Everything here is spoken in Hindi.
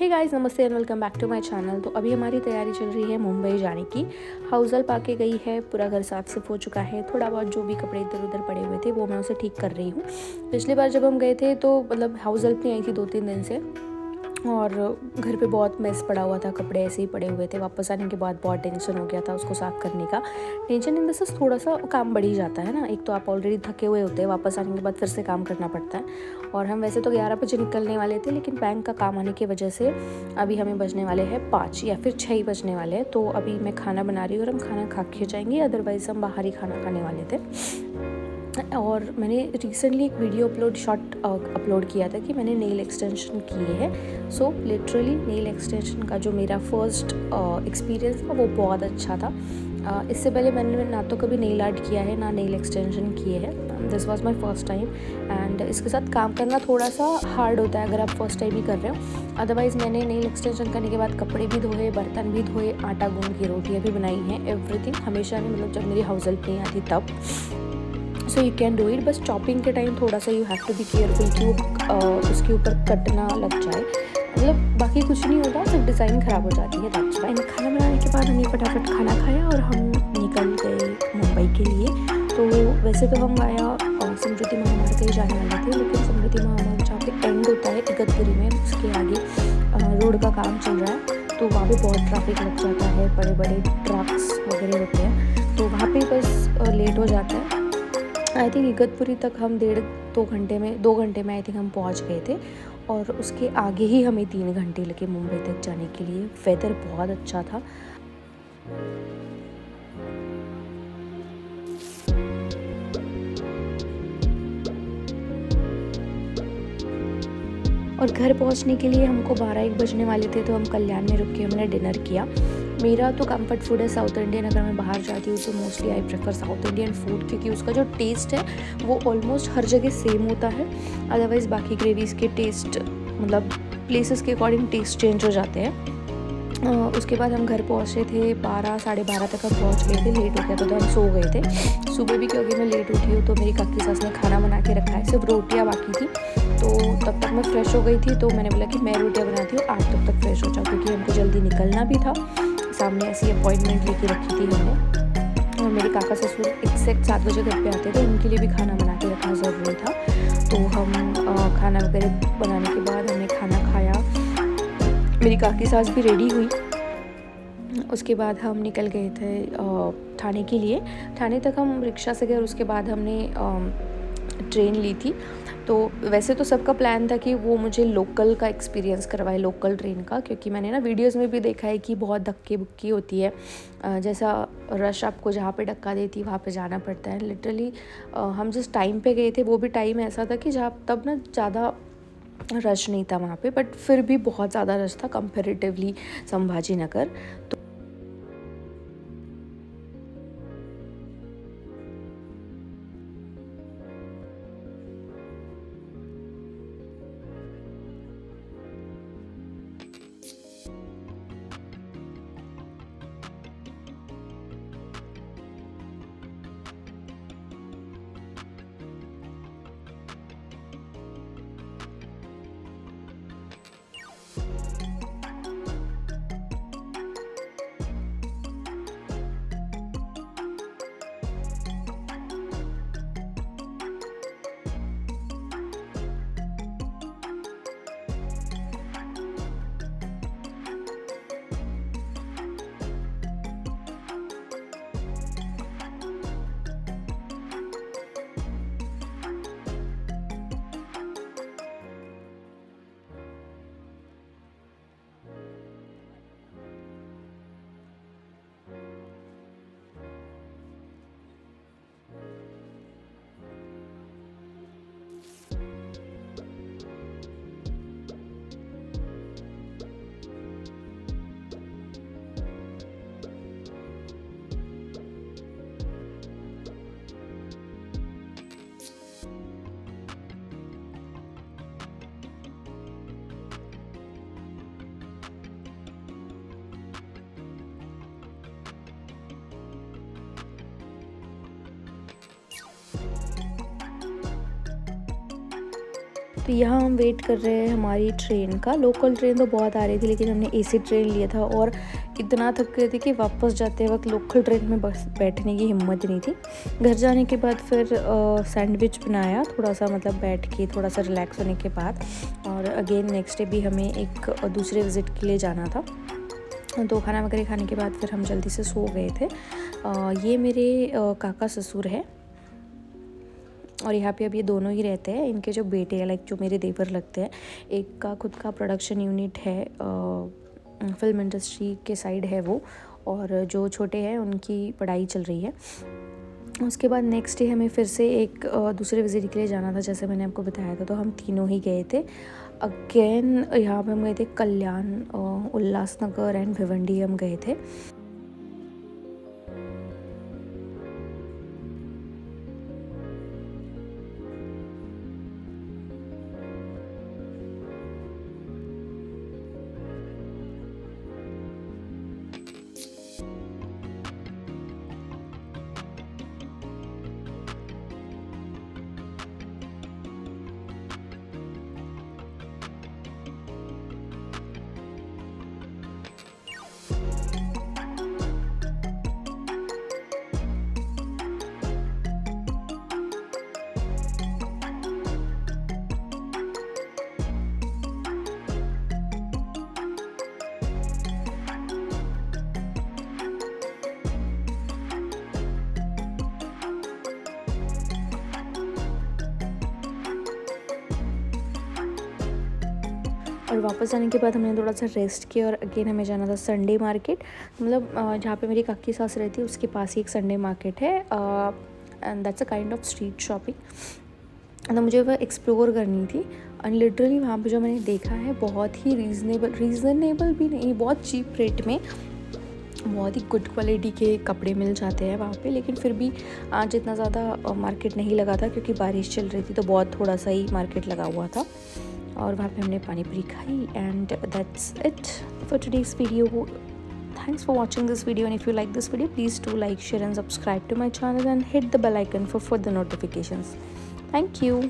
Hey guys, namaste and welcome back to my channel. तो अभी हमारी तैयारी चल रही है मुंबई जाने की। हाउस हेल्प आके गई है, पूरा घर साफ सिफ हो चुका है। थोड़ा बहुत जो भी कपड़े इधर उधर पड़े हुए थे वो मैं उसे ठीक कर रही हूँ। पिछली बार जब हम गए थे तो मतलब हाउस हेल्प नहीं आई थी 2-3 दिन से, और घर पे बहुत मेस पड़ा हुआ था, कपड़े ऐसे ही पड़े हुए थे। वापस आने के बाद बहुत टेंशन हो गया था उसको साफ़ करने का। टेंशन इन द सेंस थोड़ा सा काम बढ़ ही जाता है ना। एक तो आप ऑलरेडी थके हुए होते हैं, वापस आने के बाद फिर से काम करना पड़ता है। और हम वैसे तो 11 बजे निकलने वाले थे, लेकिन बैंक का काम आने की वजह से अभी हमें बजने वाले हैं 5 या फिर 6 ही बजने वाले हैं। तो अभी मैं खाना बना रही हूँ और हम खाना खा के जाएंगे, अदरवाइज़ हम बाहर ही खाना खाने वाले थे। और मैंने रिसेंटली एक वीडियो अपलोड किया था कि मैंने नेल एक्सटेंशन किए हैं। सो लिटरली नेल एक्सटेंशन का जो मेरा फर्स्ट एक्सपीरियंस था वो बहुत अच्छा था। इससे पहले मैंने ना तो कभी नेल आर्ट किया है ना नेल एक्सटेंशन किए हैं। This was my first time and इसके साथ काम करना थोड़ा सा हार्ड होता है अगर आप फर्स्ट टाइम ही कर रहे हो। अदरवाइज़ मैंने नेल एक्सटेंशन करने के बाद कपड़े भी धोए, बर्तन भी धोए, आटा गूंद की रोटियाँ भी बनाई हैं, एवरीथिंग। हमेशा नहीं, मतलब जब मेरी हाउस हेल्प नहीं आती तब। So you can do it. बस चॉपिंग के टाइम थोड़ा सा you have to be careful कि वो उसके ऊपर कट ना लग जाए। मतलब बाकी कुछ नहीं होता, सिर्फ डिज़ाइन ख़राब हो जाती है, दैट्स व्हाई। खाना बनाने के बाद हमने फटाफट खाना खाया और हम निकल गए मुंबई के लिए। तो वैसे तो हम वाया समृद्धि महामार्ग के ही जाने वाले थे, लेकिन समृद्धि महामार्ग जहाँ पे एंड होता है इगतपुरी में, उसके आगे रोड का काम चल रहा है, तो वहाँ पे बहुत ट्रैफिक लग जाता है, बड़े बड़े ट्रक्स वगैरह होते हैं, तो वहाँ पे बस लेट हो जाता है। आई थिंक इगतपुरी तक हम 2 घंटे में आई थिंक हम पहुंच गए थे, और उसके आगे ही हमें 3 घंटे लगे मुंबई तक जाने के लिए। वेदर बहुत अच्छा था। और घर पहुंचने के लिए हमको 12-1 बजने वाले थे, तो हम कल्याण में रुक के हमने डिनर किया। मेरा तो कंफर्ट फूड है साउथ इंडियन। अगर मैं बाहर जाती हूँ तो mostly I prefer south Indian food, क्योंकि उसका जो टेस्ट है वो ऑलमोस्ट हर जगह सेम होता है। अदरवाइज़ बाकी ग्रेवीज़ के टेस्ट, मतलब प्लेसेस के अकॉर्डिंग टेस्ट चेंज हो जाते हैं। उसके बाद हम घर पहुँचे थे 12 साढ़े 12 तक हम पहुँच गए थे। लेट हो गया था तो हम सो गए थे। सुबह भी क्योंकि मैं लेट उठी हूँ तो मेरी काकी सास ने खाना बना के रखा है, सिर्फ रोटियाँ बाकी थी। तो तब तक मैं फ़्रेश हो गई थी, तो मैंने बोला कि मैं रोटियाँ बनाती हूँ, आप तब तक फ्रेश हो जाओ, क्योंकि हमको जल्दी निकलना भी था। सामने ऐसी अपॉइंटमेंट लेके रखी थी हमने। और मेरे काका ससुर एग्जैक्ट 7 बजे घर पे आते थे, उनके लिए भी खाना बना के रखना ज़रूरी था। तो हम खाना वगैरह बनाने के बाद हमने खाना खाया, मेरी काकी सास भी रेडी हुई। उसके बाद हम निकल गए थे थाने के लिए। थाने तक हम रिक्शा से गए और उसके बाद हमने ट्रेन ली थी। तो वैसे तो सबका प्लान था कि वो मुझे लोकल का एक्सपीरियंस करवाए, लोकल ट्रेन का, क्योंकि मैंने ना वीडियोस में भी देखा है कि बहुत धक्के बुक्की होती है। जैसा रश आपको जहाँ पे धक्का देती वहाँ पे जाना पड़ता है लिटरली। हम जिस टाइम पे गए थे वो भी टाइम ऐसा था कि जहाँ तब ना ज़्यादा रश नहीं था वहाँ पे, बट फिर भी बहुत ज़्यादा रश था कंपेरेटिवली संभाजी नगर। तो तो यहाँ हम वेट कर रहे हैं हमारी ट्रेन का। लोकल ट्रेन तो बहुत आ रही थी, लेकिन हमने एसी ट्रेन लिया था और इतना थक गए थे कि वापस जाते वक्त लोकल ट्रेन में बस बैठने की हिम्मत नहीं थी। घर जाने के बाद फिर सैंडविच बनाया, थोड़ा सा मतलब बैठ के थोड़ा सा रिलैक्स होने के बाद। और अगेन नेक्स्ट डे भी हमें एक दूसरे विज़िट के लिए जाना था। तो खाना वगैरह खाने के बाद फिर हम जल्दी से सो गए थे। ये मेरे काका ससुर है और यहाँ पे अब ये दोनों ही रहते हैं। इनके जो बेटे हैं, लाइक जो मेरे देवर लगते हैं, एक का खुद का प्रोडक्शन यूनिट है, फिल्म इंडस्ट्री के साइड है वो, और जो छोटे हैं उनकी पढ़ाई चल रही है। उसके बाद नेक्स्ट डे हमें फिर से एक दूसरे विज़िट के लिए जाना था, जैसे मैंने आपको बताया था। तो हम तीनों ही गए थे। अगेन यहाँ पे हम गए थे कल्याण, उल्लासनगर एंड भिवंडी हम गए थे। और वापस आने के बाद हमने थोड़ा सा रेस्ट किया और अगेन हमें जाना था संडे मार्केट। मतलब जहाँ पे मेरी काकी सास रहती है उसके पास ही एक संडे मार्केट है, and that's a kind of street shopping. तो मुझे वह एक्सप्लोर करनी थी। एंड लिटरली वहाँ पे जो मैंने देखा है, बहुत ही रीज़नेबल भी नहीं, बहुत चीप रेट में बहुत ही गुड क्वालिटी के कपड़े मिल जाते हैं वहाँ पे। लेकिन फिर भी आज इतना ज़्यादा मार्केट नहीं लगा था क्योंकि बारिश चल रही थी, तो बहुत थोड़ा सा ही मार्केट लगा हुआ था। और वहाँ पे हमने पानी पूरी खाई। And that's it for today's video. Thanks for watching this video, and if you like this video, please do like, share and subscribe to my channel and hit the bell icon for further notifications. Thank you.